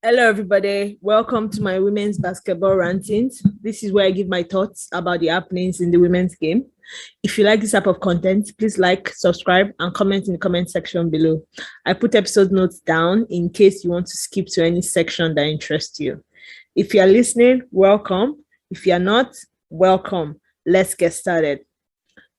Hello, everybody. Welcome to my women's basketball rantings. This is where I give my thoughts about the happenings in the women's game. If you like this type of content, please like, subscribe, and comment in the comment section below. I put episode notes down in case you want to skip to any section that interests you. If you are listening, welcome. If you are not, welcome. Let's get started.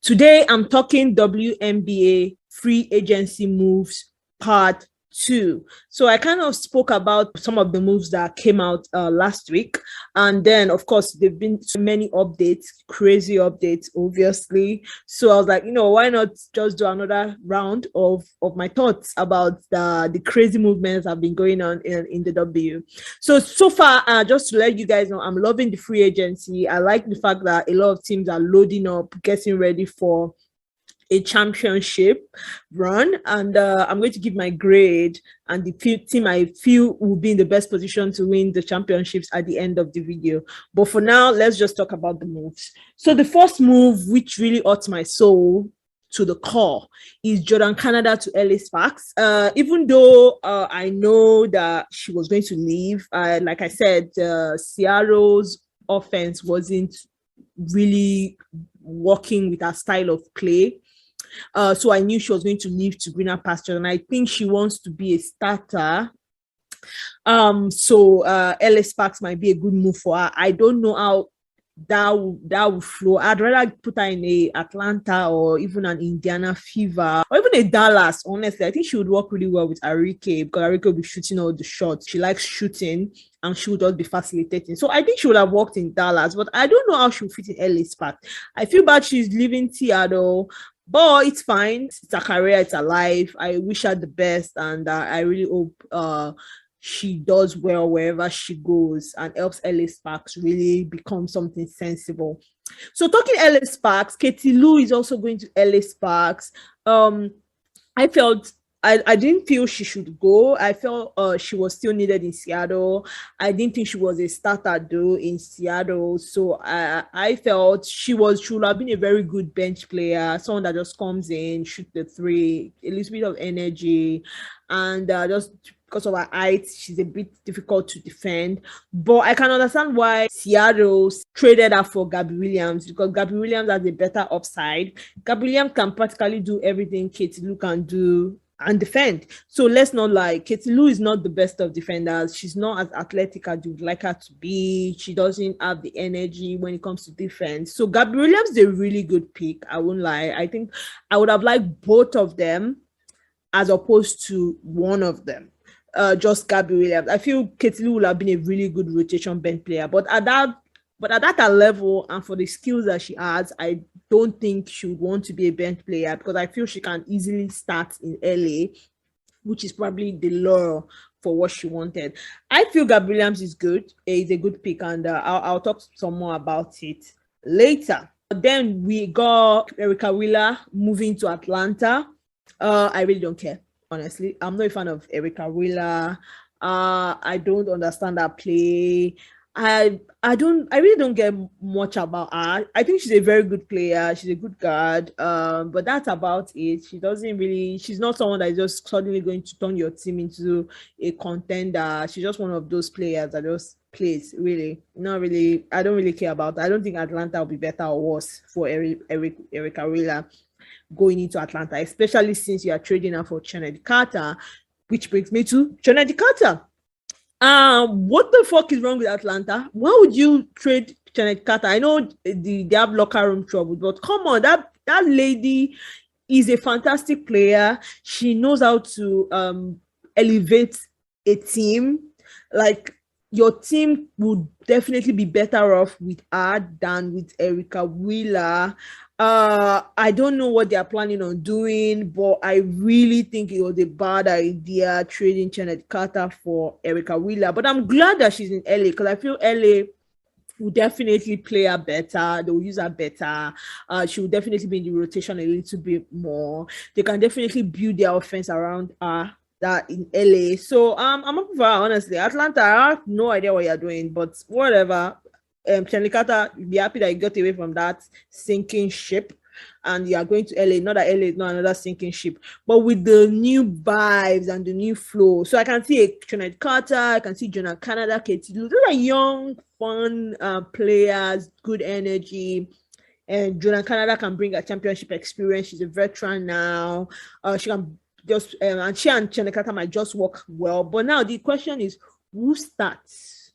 Today, I'm talking WNBA free agency moves part 2. So I kind of spoke about some of the moves that came out last week. And then, of course, there've been so many updates, crazy updates, obviously. So I was like, why not just do another round of my thoughts about the crazy movements that have been going on in the W. So far, just to let you guys know, I'm loving the free agency. I like the fact that a lot of teams are loading up, getting ready for a championship run, and I'm going to give my grade and the team I feel will be in the best position to win the championships at the end of the video. But for now, let's just talk about the moves. So the first move, which really hurts my soul to the core, is Jordin Canada to LA Sparks. Even though I know that she was going to leave, like I said, Seattle's offense wasn't really working with her style of play. So I knew she was going to leave to greener pastures, and I think she wants to be a starter. So LA Sparks might be a good move for her. I don't know how that will flow. I'd rather put her in a Atlanta or even an Indiana Fever or even a Dallas. Honestly, I think she would work really well with Arike, because Arike will be shooting all the shots. She likes shooting and she would just be facilitating. So I think she would have worked in Dallas, but I don't know how she will fit in LA Sparks. I feel bad she's leaving Seattle, but it's fine. It's a career, it's a life. I wish her the best, and I really hope she does well wherever she goes and helps LA Sparks really become something sensible. So talking LA Sparks, Katie Lou is also going to LA Sparks. I felt I didn't feel she should go. I felt she was still needed in Seattle. I didn't think she was a starter though in Seattle. So I felt she should have been a very good bench player, someone that just comes in, shoot the three, a little bit of energy, and just because of her height, she's a bit difficult to defend. But I can understand why Seattle traded her for Gabby Williams, because Gabby Williams has a better upside. Gabby Williams can practically do everything Katie Lou can do and defend. So let's not lie, Katie Lou is not the best of defenders. She's not as athletic as you would like her to be. She doesn't have the energy when it comes to defense. So Gabby Williams is a really good pick. I won't lie. I think I would have liked both of them as opposed to one of them. Just Gabby Williams. I feel Katie Lou would have been a really good rotation bench player, but at that level and for the skills that she has, I don't think she would want to be a bench player, because I feel she can easily start in LA, which is probably the lure for what she wanted. I feel Gabby Williams is good. Is a good pick, and I'll talk some more about it later. Then we got Erica Wheeler moving to Atlanta. I really don't care. Honestly, I'm not a fan of Erica Wheeler. I don't understand her play. I really don't get much about her. I think she's a very good player. She's a good guard. But that's about it. She's not someone that is just suddenly going to turn your team into a contender. She's just one of those players that just plays, really. Not really. I don't really care about her. I don't think Atlanta will be better or worse for Erica Wheeler going into Atlanta, especially since you are trading her for Chennedy Carter, which brings me to Chennedy Carter. What the fuck is wrong with Atlanta? Why would you trade Chennedy Carter? I know they have locker room trouble, but come on, that lady is a fantastic player. She knows how to elevate a team. Like, your team would definitely be better off with her than with Erica Wheeler. I don't know what they're planning on doing, but I really think it was a bad idea trading Chennedy Carter for Erica Wheeler. But I'm glad that she's in LA, because I feel LA will definitely play her better. They will use her better. She will definitely be in the rotation a little bit more. They can definitely build their offense around her that in LA. So I'm up for her, honestly. Atlanta, I have no idea what you're doing, but whatever. Chennedy Carter, be happy that you got away from that sinking ship. and you are going to LA. Not that LA is not another sinking ship, but with the new vibes and the new flow. So I can see a Chennedy Carter, I can see Jonah Canada, Katie Lou. Those are young, fun players, good energy. And Jonah Canada can bring a championship experience. She's a veteran now. She can just and she and Chennedy Carter might just work well. But now the question is, who starts?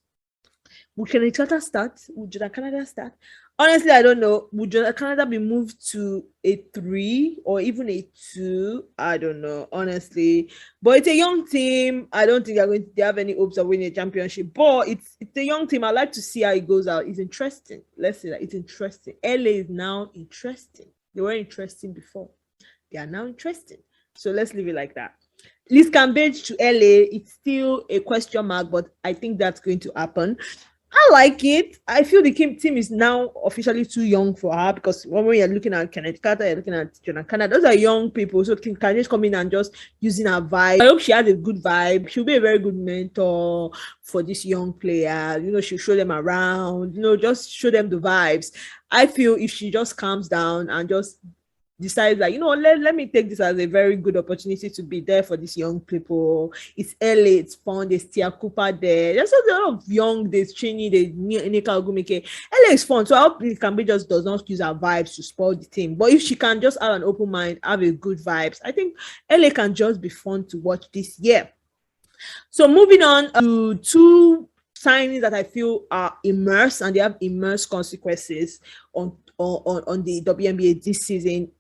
Would Chennedy Carter start? Would Jonah Canada start? Honestly, I don't know. Would Canada be moved to a 3 or even a 2? I don't know, honestly. But it's a young team. I don't think they have any hopes of winning a championship. But it's a young team. I like to see how it goes out. It's interesting. Let's say that it's interesting. LA is now interesting. They were interesting before. They are now interesting. So let's leave it like that. Liz Cambage to LA, it's still a question mark, but I think that's going to happen. I like it. I feel the team is now officially too young for her, because when you're looking at Chennedy Carter, you're looking at Jonah Canada, those are young people. So can just come in and just using her vibe. I hope she has a good vibe. She'll be a very good mentor for this young player. You know, she'll show them around, you know, just show them the vibes. I feel if she just calms down and just decides that, you know, let me take this as a very good opportunity to be there for these young people. It's LA, it's fun. There's Tia Cooper there. There's a lot of young, there's Cheney, there's Nika Ogumike. LA is fun. So I hope Cambage just does not use her vibes to spoil the team. But if she can just have an open mind, have a good vibes, I think LA can just be fun to watch this year. So moving on to 2 signings that I feel are immersed, and they have immersed consequences on the WNBA this season.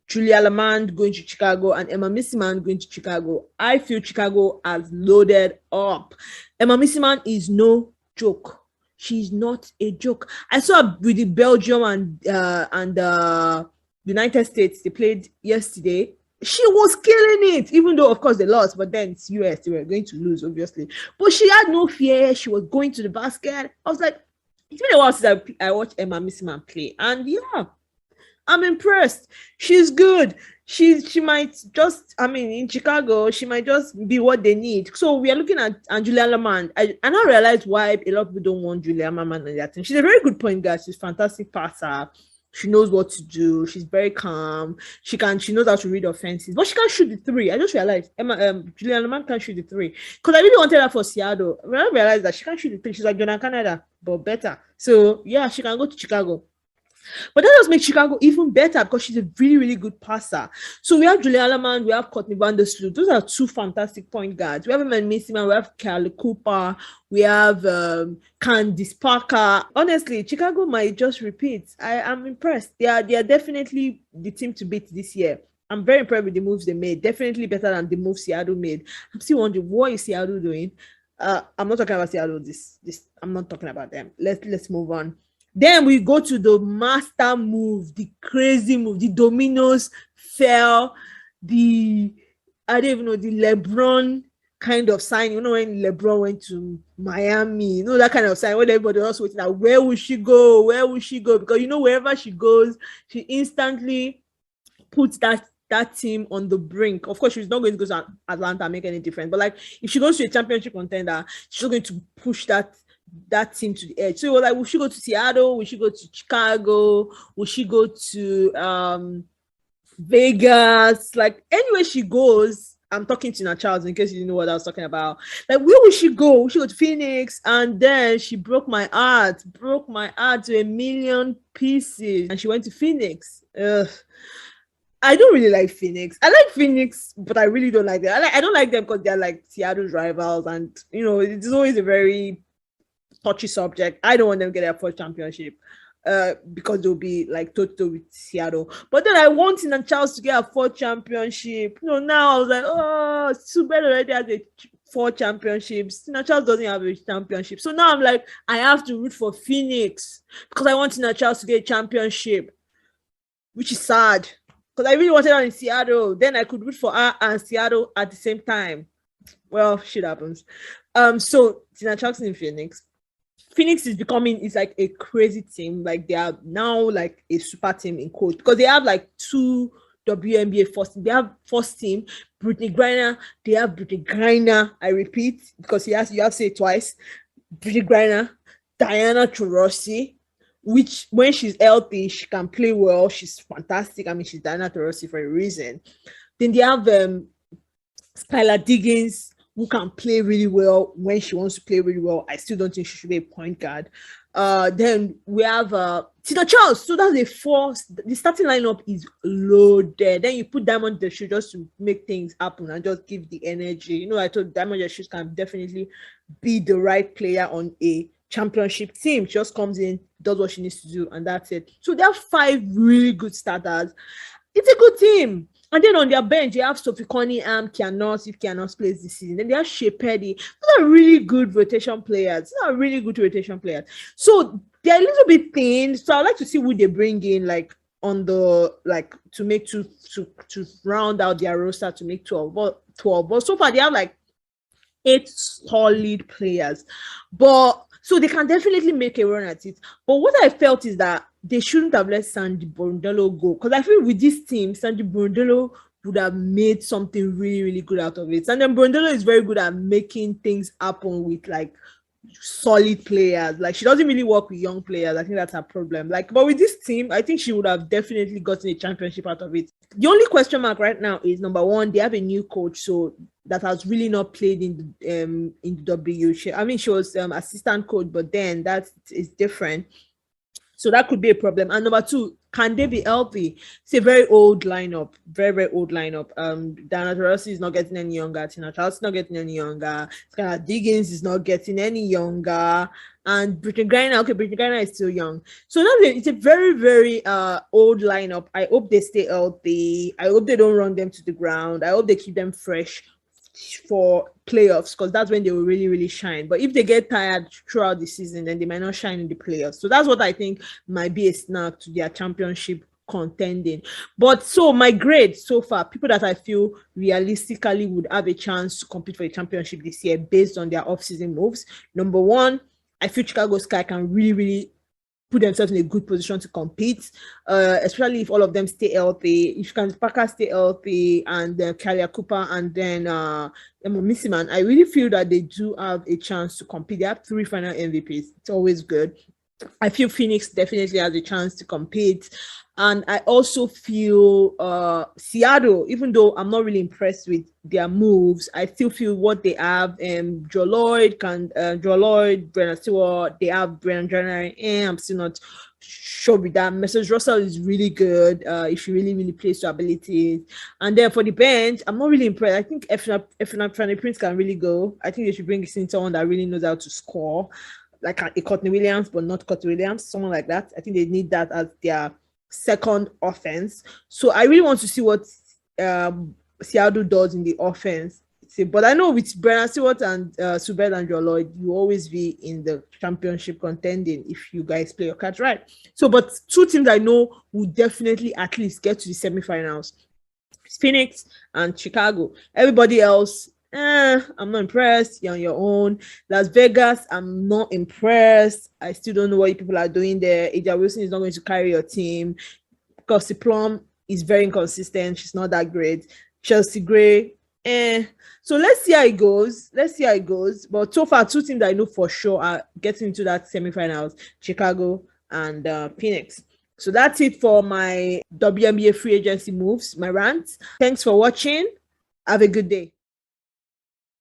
Julia Allemand going to Chicago and Emma Meesseman going to Chicago. I feel Chicago has loaded up. Emma Meesseman is no joke. She's not a joke. I saw with the Belgium and United States, they played yesterday. She was killing it, even though, of course, they lost. But then it's US, they were going to lose, obviously. But she had no fear. She was going to the basket. I was like, it's been a while since I watched Emma Meesseman play. And yeah, I'm impressed. She's good. She might just, I mean, in Chicago, she might just be what they need. So we are looking at Julia Allemand. I now realize why a lot of people don't want Julia Allemand on their team. She's a very good point guard. She's a fantastic passer. She knows what to do. She's very calm. She knows how to read offenses, but she can't shoot the 3. I just realized Julia Allemand can't shoot the 3, because I really wanted her for Seattle. When I realized that she can't shoot the 3, she's like Jonah Canada, but better. So yeah, she can go to Chicago. But that does make Chicago even better, because she's a really, really good passer. So we have Julia Allemand, we have Courtney Vandersloot. Those are 2 fantastic point guards. We have Meesseman, we have Tia Cooper, we have Candice Parker. Honestly, Chicago might just repeat. I'm impressed. They are definitely the team to beat this year. I'm very impressed with the moves they made. Definitely better than the moves Seattle made. I'm still wondering, what is Seattle doing? I'm not talking about Seattle. I'm not talking about them. Let's move on. Then we go to the master move, the crazy move, the dominoes fell, I don't even know, the LeBron kind of sign. You know, when LeBron went to Miami, you know, that kind of sign, when everybody else waiting out, where will she go? Where will she go? Because, you know, wherever she goes, she instantly puts that team on the brink. Of course, she's not going to go to Atlanta and make any difference. But like, if she goes to a championship contender, she's going to push that team to the edge. So it was like, will she go to Seattle? Will she go to Chicago? Will she go to Vegas? Like, anywhere she goes, I'm talking to Tina Charles in case you didn't know what I was talking about. Like, where will she go? Will she go to Phoenix? And then she broke my heart to a million pieces. And she went to Phoenix. I don't really like Phoenix. I like Phoenix, but I really don't like them. I don't like them because they're like Seattle's rivals, and you know, it's always a very touchy subject. I don't want them to get their first championship because they'll be like toe-to-toe with Seattle. But then I want Tina Charles to get a 4th championship. You know, now I was like, oh, Super already has 4 championships. Tina Charles doesn't have a championship. So now I'm like, I have to root for Phoenix because I want Tina Charles to get a championship, which is sad because I really wanted her in Seattle. Then I could root for her and Seattle at the same time. Well, shit happens. So Tina Charles in Phoenix. Phoenix is like a crazy team. Like, they are now like a super team in coach, because they have like 2 WNBA first team. They have first team Brittany Griner. They have Brittany Griner. I repeat, because you have to say it twice. Brittany Griner, Diana Taurasi, which when she's healthy, she can play well. She's fantastic. I mean, she's Diana Taurasi for a reason. Then they have Skylar Diggins, who can play really well when she wants to play really well. I still don't think she should be a point guard. Then we have Tina Charles. So that's a force. The starting lineup is loaded. Then you put Diamond Deshields just to make things happen and just give the energy. You know, I told Diamond Deshields can definitely be the right player on a championship team. She just comes in, does what she needs to do, and that's it. So there are 5 really good starters. It's a good team. And then on their bench, you have Sophie Cunningham, Kianos, if Kianos plays this season. Then they have Shea Petty. Those are really good rotation players. So they're a little bit thin. So I'd like to see who they bring in, like, on the, like, to make to round out their roster to make 12. But so far, they have, like, 8 solid players. But so they can definitely make a run at it. But what I felt is that they shouldn't have let Sandy Brundello go. Because I feel with this team, Sandy Brundello would have made something really, really good out of it. Sandy Brundello is very good at making things happen with, like, solid players. Like, she doesn't really work with young players. I think that's her problem. Like, but with this team, I think she would have definitely gotten a championship out of it. The only question mark right now is, number one, they have a new coach, so that has really not played in the W. She was assistant coach, but then that is different. So that could be a problem. And number 2, can they be healthy? It's a very old lineup. Very, very old lineup. Diana Taurasi is not getting any younger. Tina Charles is not getting any younger. Skylar Diggins is not getting any younger. And Brittany Griner is still young. So it's a very, very old lineup. I hope they stay healthy. I hope they don't run them to the ground. I hope they keep them fresh for playoffs, because that's when they will really, really shine. But if they get tired throughout the season, then they might not shine in the playoffs. So that's what I think might be a snag to their championship contending. But so my grade so far, people that I feel realistically would have a chance to compete for a championship this year based on their off-season moves. Number 1, I feel Chicago Sky can really, really put themselves in a good position to compete, especially if all of them stay healthy. If Candace Parker stay healthy, and then Kalia Cooper, and then Meesseman, I really feel that they do have a chance to compete. They have 3 final MVPs. It's always good. I feel Phoenix definitely has a chance to compete. And I also feel Seattle, even though I'm not really impressed with their moves, I still feel what they have. Joe Lloyd, Brenna Stewart, they have Brennan January. I'm still not sure with that. Mrs. Russell is really good if she really, really plays to abilities. And then for the bench, I'm not really impressed. I think if Fanny Prince can really go. I think they should bring in someone that really knows how to score, like a Courtney Williams, but not Courtney Williams, someone like that. I think they need that as their second offense. So I really want to see what Seattle does in the offense. But I know with Brenna Stewart and Subed and Joe Lloyd, you always be in the championship contending if you guys play your cards right. So, but 2 teams I know will definitely at least get to the semifinals: Phoenix and Chicago. Everybody else, I'm not impressed. You're on your own. Las Vegas, I'm not impressed. I still don't know what you people are doing there. Aja Wilson is not going to carry your team. Kelsey Plum is very inconsistent. She's not that great. Chelsea Gray, So let's see how it goes. But so far, 2 teams that I know for sure are getting into that semifinals: Chicago and Phoenix. So that's it for my WNBA free agency moves, my rant. Thanks for watching. Have a good day.